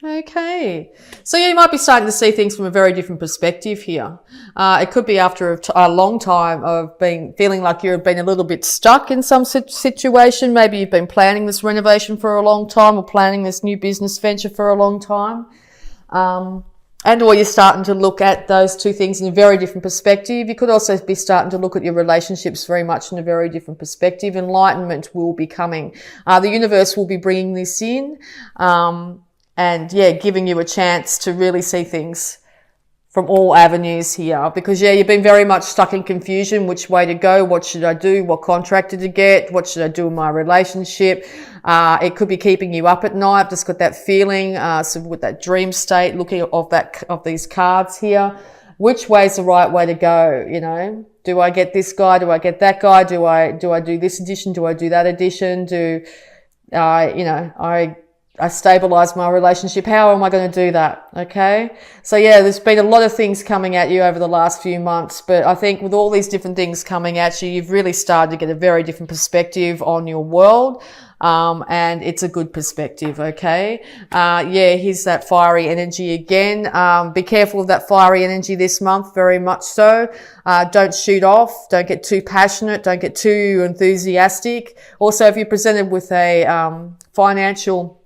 Okay. So you might be starting to see things from a very different perspective here. It could be after a long time of feeling like you've been a little bit stuck in some situation. Maybe you've been planning this renovation for a long time or planning this new business venture for a long time. Or you're starting to look at those two things in a very different perspective. You could also be starting to look at your relationships very much in a very different perspective. Enlightenment will be coming. The universe will be bringing this in. Giving you a chance to really see things from all avenues here, because you've been very much stuck in confusion. Which way to go? What should I do? What contractor to get? What should I do in my relationship? It could be keeping you up at night. Just got that feeling, so with that dream state, looking of these cards here. Which way's the right way to go? You know, do I get this guy? Do I get that guy? Do I do this edition? Do I do that edition? I stabilize my relationship. How am I going to do that? Okay. So there's been a lot of things coming at you over the last few months, but I think with all these different things coming at you, you've really started to get a very different perspective on your world. And it's a good perspective. Okay. Here's that fiery energy again. Be careful of that fiery energy this month, very much so. Don't shoot off. Don't get too passionate. Don't get too enthusiastic. Also, if you're presented with a, financial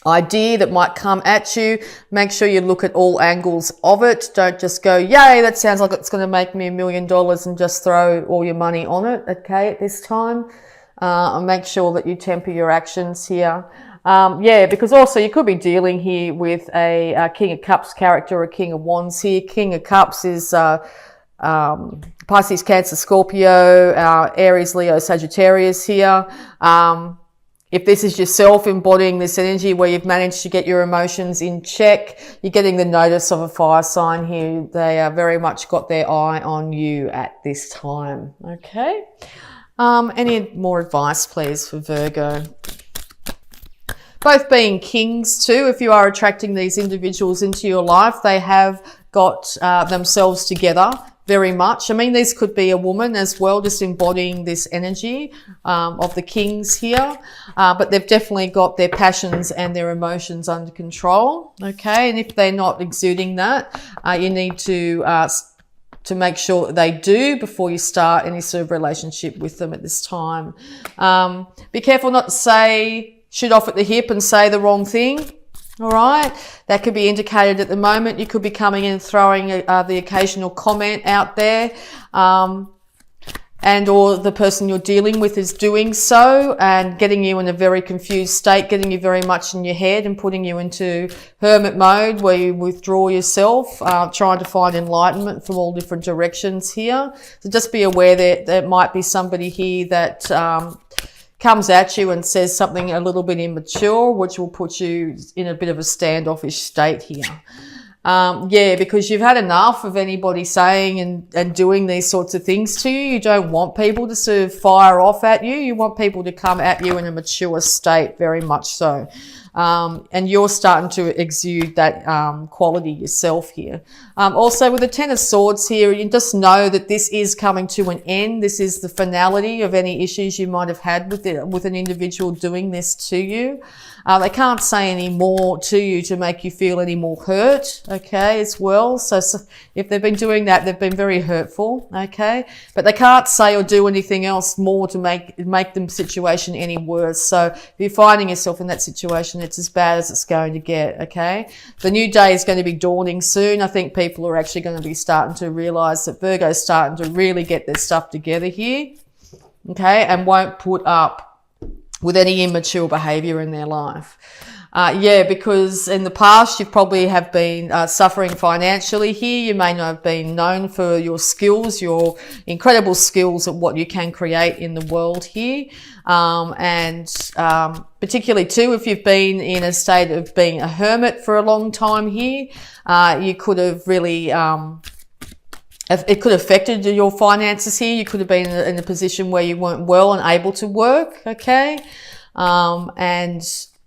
idea that might come at you, make sure you look at all angles of it. Don't just go, yay, that sounds like it's going to make me $1 million, and just throw all your money on it. Okay. At this time, make sure that you temper your actions here. Because also you could be dealing here with a King of Cups character or a King of Wands here. King of Cups is, Pisces, Cancer, Scorpio, Aries, Leo, Sagittarius here. If this is yourself embodying this energy where you've managed to get your emotions in check, you're getting the notice of a fire sign here. They are very much got their eye on you at this time. Okay. Any more advice, please, for Virgo? Both being kings too, if you are attracting these individuals into your life, they have got themselves together very much. I mean, this could be a woman as well, just embodying this energy of the kings here. But they've definitely got their passions and their emotions under control. Okay. And if they're not exuding that, you need to make sure that they do before you start any sort of relationship with them at this time. Be careful not to shoot off at the hip and say the wrong thing. All right. That could be indicated at the moment. You could be coming in and throwing the occasional comment out there. Or the person you're dealing with is doing so and getting you in a very confused state, getting you very much in your head and putting you into hermit mode where you withdraw yourself, trying to find enlightenment from all different directions here. So just be aware that there might be somebody here that comes at you and says something a little bit immature, which will put you in a bit of a standoffish state here. Because you've had enough of anybody saying and doing these sorts of things to you. You don't want people to sort of fire off at you. You want people to come at you in a mature state, very much so. And you're starting to exude that quality yourself here. Also with the Ten of Swords here, you just know that this is coming to an end. This is the finality of any issues you might have had with an individual doing this to you. They can't say any more to you to make you feel any more hurt, okay, as well. So if they've been doing that, they've been very hurtful, okay? But they can't say or do anything else more to make the situation any worse. So if you're finding yourself in that situation, it's as bad as it's going to get, okay? The new day is going to be dawning soon. I think people are actually going to be starting to realize that Virgo's starting to really get their stuff together here, okay, and won't put up with any immature behavior in their life. Because in the past you probably have been suffering financially here. You may not have been known for your skills, your incredible skills at what you can create in the world here. Particularly too, if you've been in a state of being a hermit for a long time here, you could have really it could have affected your finances here. You could have been in a position where you weren't well and able to work, okay?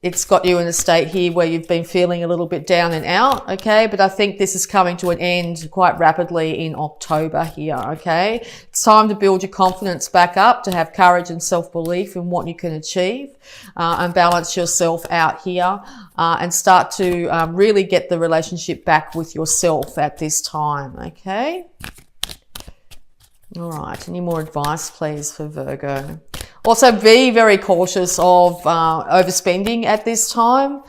it's got you in a state here where you've been feeling a little bit down and out, okay? But I think this is coming to an end quite rapidly in October here, okay? It's time to build your confidence back up, to have courage and self-belief in what you can achieve, and balance yourself out here, and start to really get the relationship back with yourself at this time, okay? All right, any more advice, please, for Virgo? Also, be very cautious of overspending at this time.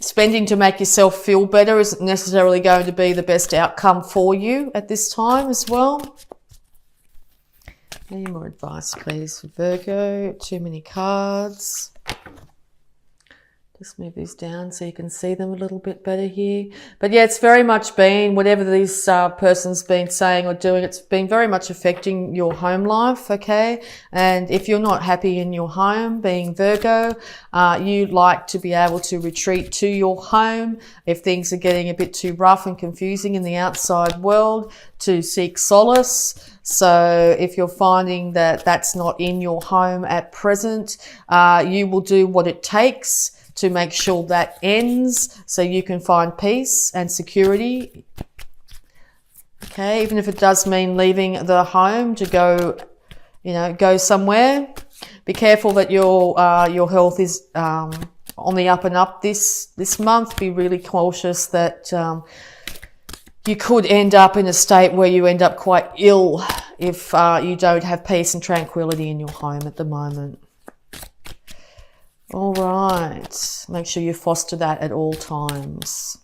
Spending to make yourself feel better isn't necessarily going to be the best outcome for you at this time as well. Any more advice, please, for Virgo? Too many cards. Just move these down so you can see them a little bit better here. But yeah, it's very much been, whatever this person's been saying or doing, it's been very much affecting your home life, okay? And if you're not happy in your home, being Virgo, you'd like to be able to retreat to your home if things are getting a bit too rough and confusing in the outside world, to seek solace. So if you're finding that that's not in your home at present, you will do what it takes to make sure that ends so you can find peace and security. Okay, even if it does mean leaving the home to go, go somewhere. Be careful that your health is on the up and up this month. Be really cautious that you could end up in a state where you end up quite ill if you don't have peace and tranquility in your home at the moment. All right, make sure you foster that at all times.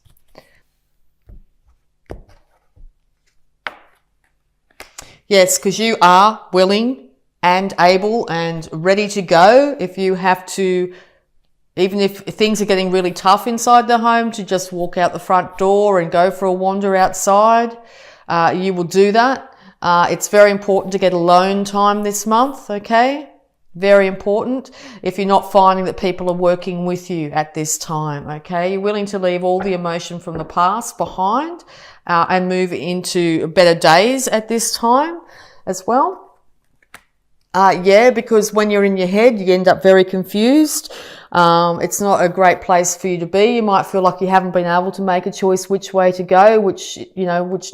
Yes, because you are willing and able and ready to go if you have to, even if things are getting really tough inside the home, to just walk out the front door and go for a wander outside. You will do that. It's very important to get alone time this month, okay? Very important if you're not finding that people are working with you at this time, okay? You're willing to leave all the emotion from the past behind and move into better days at this time as well. Because when you're in your head, you end up very confused. It's not a great place for you to be. You might feel like you haven't been able to make a choice which way to go, which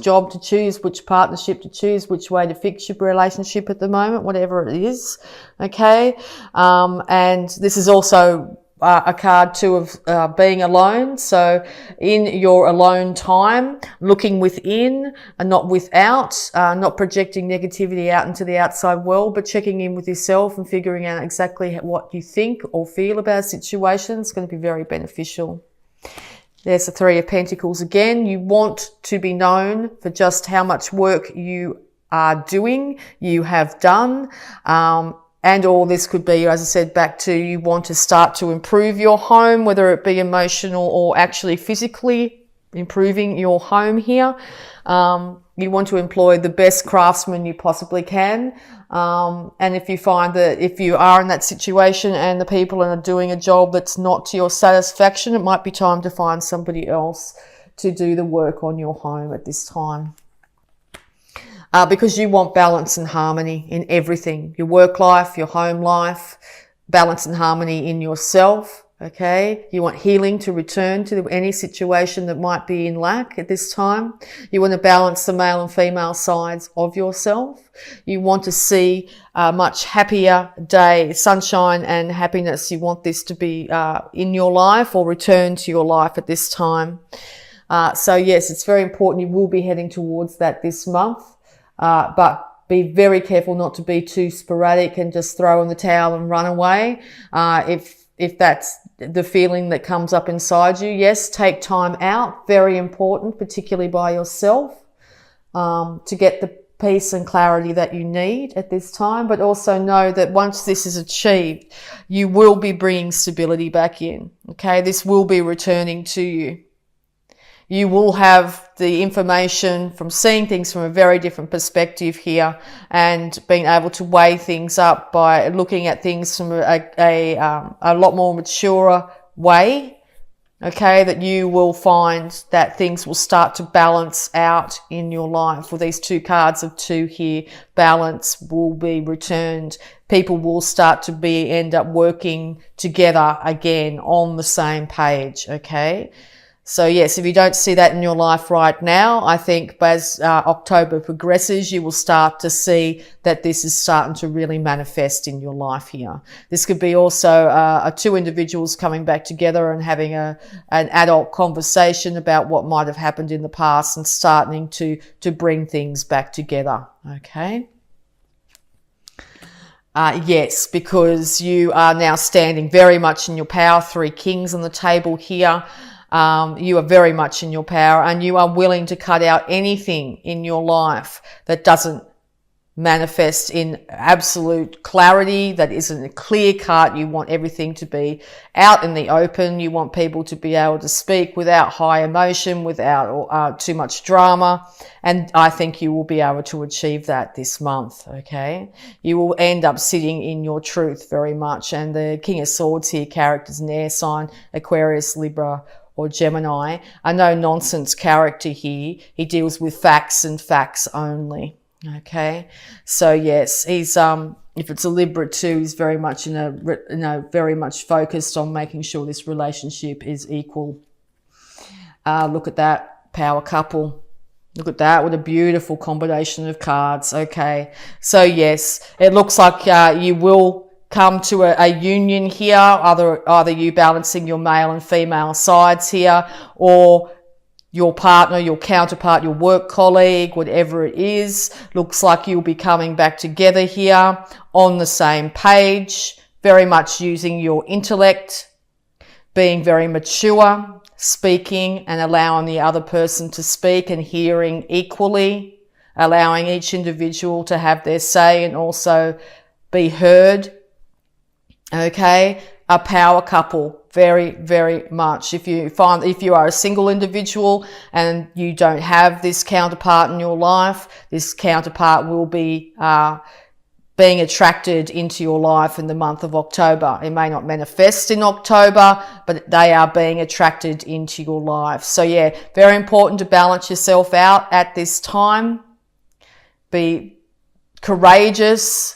job to choose, which partnership to choose, which way to fix your relationship at the moment, whatever it is. Okay. And this is also a card too of being alone. So in your alone time, looking within and not without, not projecting negativity out into the outside world, but checking in with yourself and figuring out exactly what you think or feel about a situation. It's going to be very beneficial. There's the Three of Pentacles again. You want to be known for just how much work you are doing, you have done. And all this could be, as I said, back to you want to start to improve your home, whether it be emotional or actually physically improving your home here. You want to employ the best craftsmen you possibly can. And if you find that if you are in that situation and the people are doing a job that's not to your satisfaction, it might be time to find somebody else to do the work on your home at this time. Because you want balance and harmony in everything, your work life, your home life, balance and harmony in yourself, okay? You want healing to return to any situation that might be in lack at this time. You want to balance the male and female sides of yourself. You want to see a much happier day, sunshine and happiness. You want this to be in your life or return to your life at this time. So yes, it's very important. You will be heading towards that this month. But be very careful not to be too sporadic and just throw in the towel and run away. If that's the feeling that comes up inside you, yes, take time out. Very important, particularly by yourself, to get the peace and clarity that you need at this time. But also know that once this is achieved, you will be bringing stability back in. Okay, this will be returning to you. You will have the information from seeing things from a very different perspective here and being able to weigh things up by looking at things from a lot more mature way Okay, that you will find that things will start to balance out in your life. With these 2 cards of 2 here, balance will be returned. People will start to end up working together again on the same page, okay? So yes, if you don't see that in your life right now, I think as October progresses, you will start to see that this is starting to really manifest in your life here. This could be also 2 individuals coming back together and having an adult conversation about what might have happened in the past and starting to bring things back together, okay? Yes, because you are now standing very much in your power. 3 kings on the table here. You are very much in your power, and you are willing to cut out anything in your life that doesn't manifest in absolute clarity, that isn't a clear cut. You want everything to be out in the open. You want people to be able to speak without high emotion, without too much drama. And I think you will be able to achieve that this month, okay? You will end up sitting in your truth very much. And the King of Swords here, characters an air sign, Aquarius, Libra, or Gemini. A no-nonsense character here. He deals with facts and facts only. Okay, so yes, he's if it's a Libra too, he's very much very much focused on making sure this relationship is equal. Look at that power couple. Look at that, what a beautiful combination of cards. Okay, so yes, it looks like you will come to a union here, either you balancing your male and female sides here, or your partner, your counterpart, your work colleague, whatever it is. Looks like you'll be coming back together here on the same page, very much using your intellect, being very mature, speaking and allowing the other person to speak and hearing equally, allowing each individual to have their say and also be heard. Okay, a power couple, very, very much. If you are a single individual and you don't have this counterpart in your life, this counterpart will be being attracted into your life in the month of October. It may not manifest in October, but they are being attracted into your life. So yeah, very important to balance yourself out at this time. Be courageous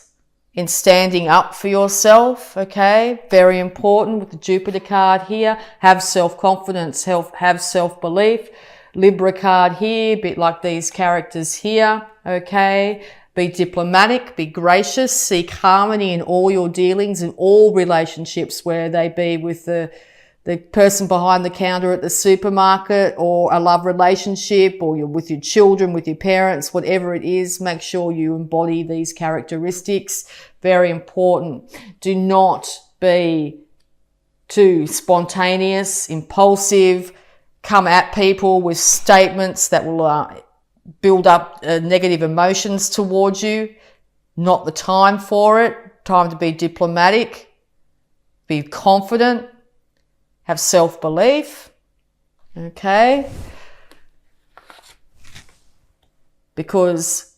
in standing up for yourself, okay? Very important with the Jupiter card here. Have self-confidence, have self-belief. Libra card here, a bit like these characters here, okay? Be diplomatic, be gracious, seek harmony in all your dealings, in all relationships, where they be with the person behind the counter at the supermarket, or a love relationship, or you're with your children, with your parents, whatever it is. Make sure you embody these characteristics. Very important. Do not be too spontaneous, impulsive, come at people with statements that will build up negative emotions towards you. Not the time for it. Time to be diplomatic, be confident, have self-belief, okay? Because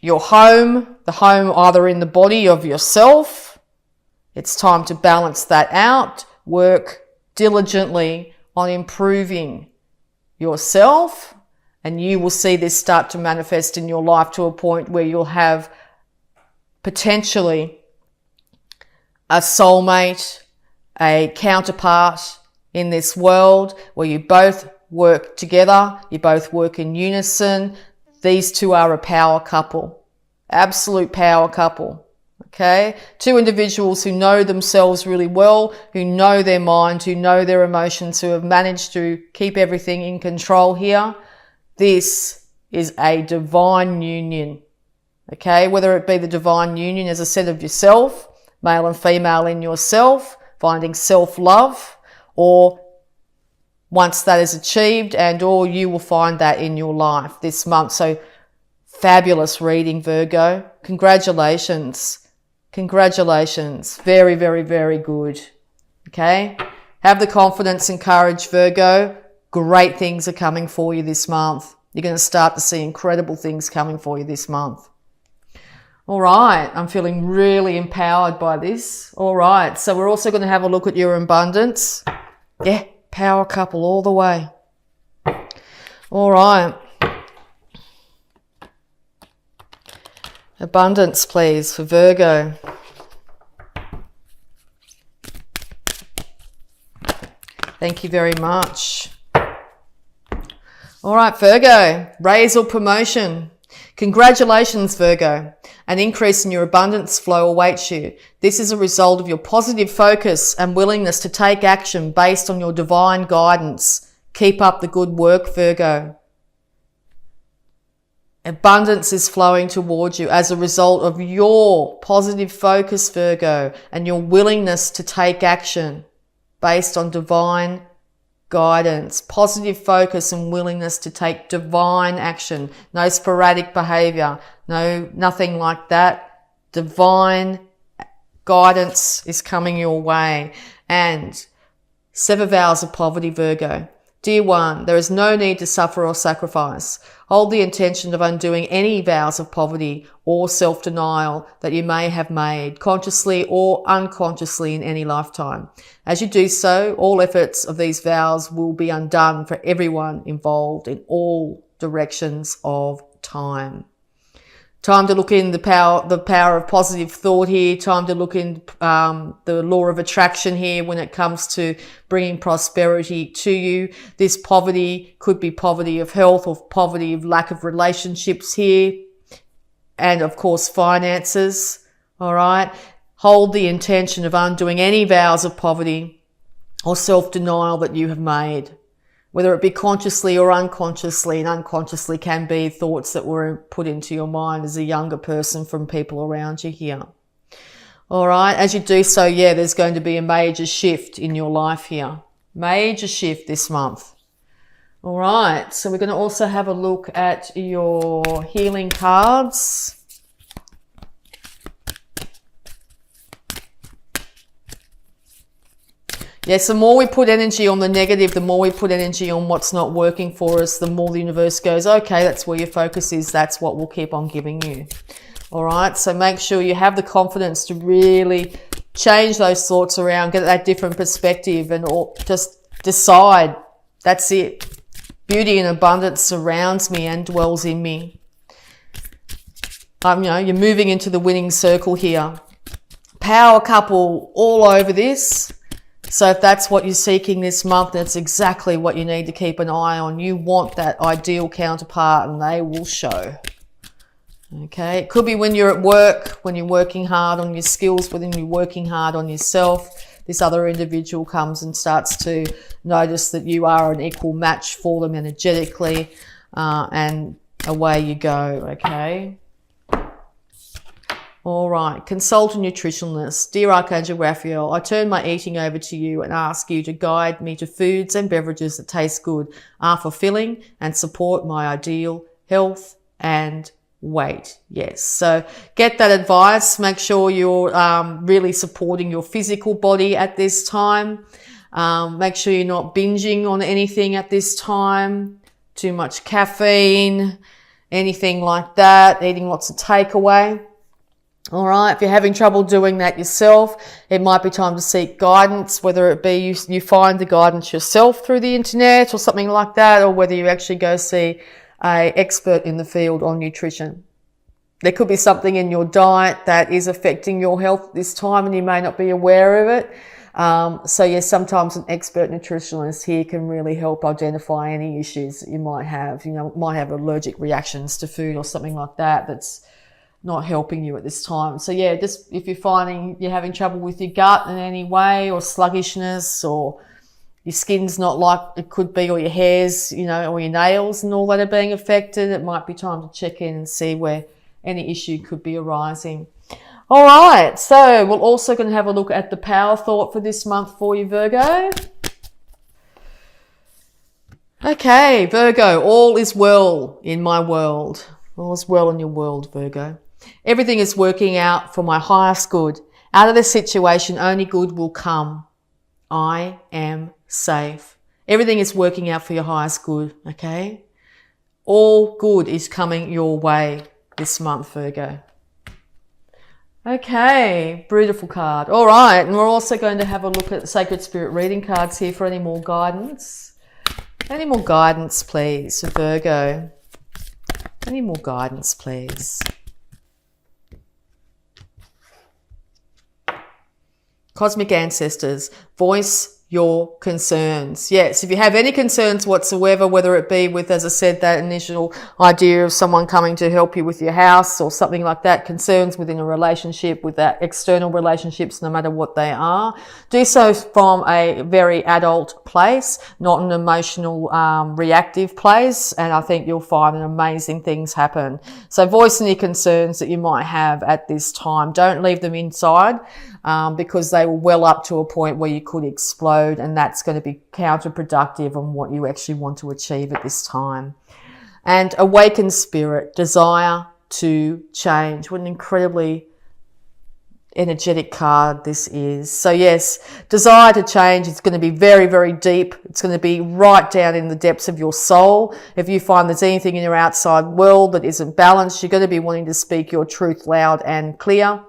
your home, the home either in the body of yourself, it's time to balance that out. Work diligently on improving yourself, and you will see this start to manifest in your life to a point where you'll have potentially a soulmate, a counterpart in this world where you both work together, you both work in unison. These two are a power couple, absolute power couple, okay? 2 individuals who know themselves really well, who know their mind, who know their emotions, who have managed to keep everything in control here. This is a divine union, okay? Whether it be the divine union as a set of yourself, male and female in yourself, finding self-love, or once that is achieved, and or you will find that in your life this month. So fabulous reading, Virgo. Congratulations. Congratulations. Very, very, very good. Okay? Have the confidence and courage, Virgo. Great things are coming for you this month. You're going to start to see incredible things coming for you this month. All right, I'm feeling really empowered by this. All right, so we're also going to have a look at your abundance. Yeah, power couple all the way. All right. Abundance, please, for Virgo. Thank you very much. All right, Virgo, raise or promotion. Congratulations, Virgo. An increase in your abundance flow awaits you. This is a result of your positive focus and willingness to take action based on your divine guidance. Keep up the good work, Virgo. Abundance is flowing towards you as a result of your positive focus, Virgo, and your willingness to take action based on divine guidance. Positive focus and willingness to take divine action. No sporadic behavior. No, nothing like that. Divine guidance is coming your way. And 7 vows of poverty, Virgo. Dear one, there is no need to suffer or sacrifice. Hold the intention of undoing any vows of poverty or self-denial that you may have made, consciously or unconsciously in any lifetime. As you do so, all efforts of these vows will be undone for everyone involved in all directions of time. Time to look in the power of positive thought here. Time to look in the law of attraction here when it comes to bringing prosperity to you. This poverty could be poverty of health or poverty of lack of relationships here. And of course, finances. All right. Hold the intention of undoing any vows of poverty or self-denial that you have made, whether it be consciously or unconsciously, and unconsciously can be thoughts that were put into your mind as a younger person from people around you here. All right. As you do so, yeah, there's going to be a major shift in your life here. Major shift this month. All right. So we're going to also have a look at your healing cards. Yes, the more we put energy on the negative, the more we put energy on what's not working for us, the more the universe goes, okay, that's where your focus is. That's what we'll keep on giving you. All right. So make sure you have the confidence to really change those thoughts around, get that different perspective, and just decide that's it. Beauty and abundance surrounds me and dwells in me. You're moving into the winning circle here. Power couple all over this. So if that's what you're seeking this month, that's exactly what you need to keep an eye on. You want that ideal counterpart, and they will show. Okay. It could be when you're at work, when you're working hard on your skills, when you're working hard on yourself. This other individual comes and starts to notice that you are an equal match for them energetically, and away you go. Okay. All right, consult a nutritionist. Dear Archangel Raphael, I turn my eating over to you and ask you to guide me to foods and beverages that taste good, are fulfilling, and support my ideal health and weight. Yes, so get that advice. Make sure you're really supporting your physical body at this time. Make sure you're not binging on anything at this time. Too much caffeine, anything like that, eating lots of takeaway. All right. If you're having trouble doing that yourself, it might be time to seek guidance, whether it be you find the guidance yourself through the internet or something like that, or whether you actually go see an expert in the field on nutrition. There could be something in your diet that is affecting your health this time and you may not be aware of it. So yes, sometimes an expert nutritionist here can really help identify any issues that you might have. Might have allergic reactions to food or something like that that's not helping you at this time. So yeah, just if you're finding you're having trouble with your gut in any way, or sluggishness, or your skin's not like it could be, or your hairs, or your nails and all that are being affected, it might be time to check in and see where any issue could be arising. All right, so we're also going to have a look at the power thought for this month for you, Virgo. Okay, Virgo, all is well in my world. All is well in your world, Virgo. Everything is working out for my highest good. Out of this situation, only good will come. I am safe. Everything is working out for your highest good, okay? All good is coming your way this month, Virgo. Okay, beautiful card. All right, and we're also going to have a look at the Sacred Spirit reading cards here for any more guidance. Any more guidance, please, for Virgo? Any more guidance, please? Cosmic Ancestors, voice your concerns. Yes, if you have any concerns whatsoever, whether it be with, as I said, that initial idea of someone coming to help you with your house or something like that, concerns within a relationship, with that external relationships, no matter what they are, do so from a very adult place, not an emotional, reactive place, and I think you'll find amazing things happen. So voice any concerns that you might have at this time. Don't leave them inside, because they will well up to a point where you could explode, and that's going to be counterproductive on what you actually want to achieve at this time. And awakened spirit, desire to change. What an incredibly energetic card this is. So yes, desire to change is going to be very, very deep. It's going to be right down in the depths of your soul. If you find there's anything in your outside world that isn't balanced, you're going to be wanting to speak your truth loud and clear.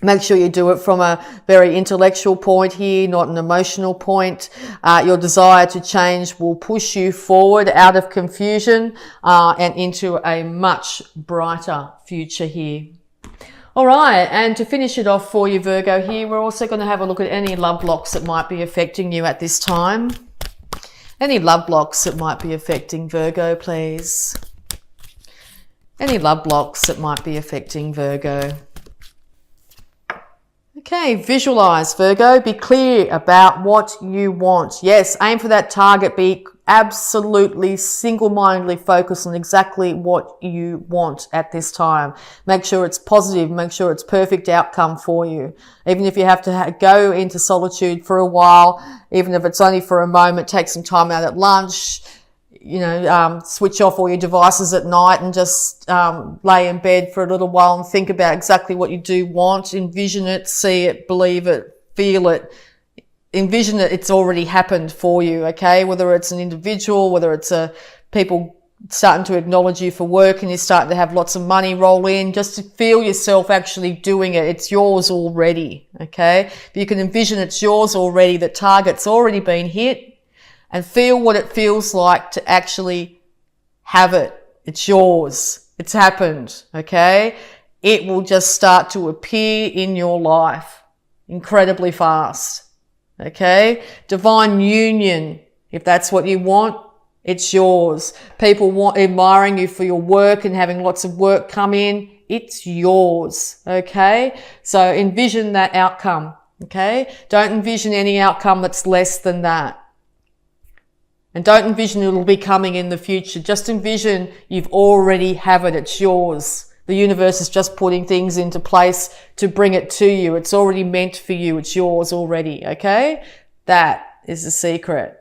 Make sure you do it from a very intellectual point here, not an emotional point. Your desire to change will push you forward out of confusion and into a much brighter future here. All right, and to finish it off for you, Virgo, here, we're also going to have a look at any love blocks that might be affecting you at this time. Any love blocks that might be affecting Virgo, please. Any love blocks that might be affecting Virgo. Okay, visualize, Virgo. Be clear about what you want. Yes, aim for that target. Be absolutely single-mindedly focused on exactly what you want at this time. Make sure it's positive. Make sure it's perfect outcome for you. Even if you have to go into solitude for a while, even if it's only for a moment, take some time out at lunch, switch off all your devices at night and just lay in bed for a little while and think about exactly what you do want. Envision it, see it, believe it, feel it. Envision it, it's already happened for you, okay? Whether it's an individual, whether it's people starting to acknowledge you for work and you're starting to have lots of money roll in, just to feel yourself actually doing it. It's yours already, okay? If you can envision it's yours already, the target's already been hit, and feel what it feels like to actually have it. It's yours. It's happened, okay? It will just start to appear in your life incredibly fast, okay? Divine union, if that's what you want, it's yours. People admiring you for your work and having lots of work come in, it's yours, okay? So envision that outcome, okay? Don't envision any outcome that's less than that. And don't envision it'll be coming in the future. Just envision you've already have it. It's yours. The universe is just putting things into place to bring it to you. It's already meant for you. It's yours already. Okay? That is the secret.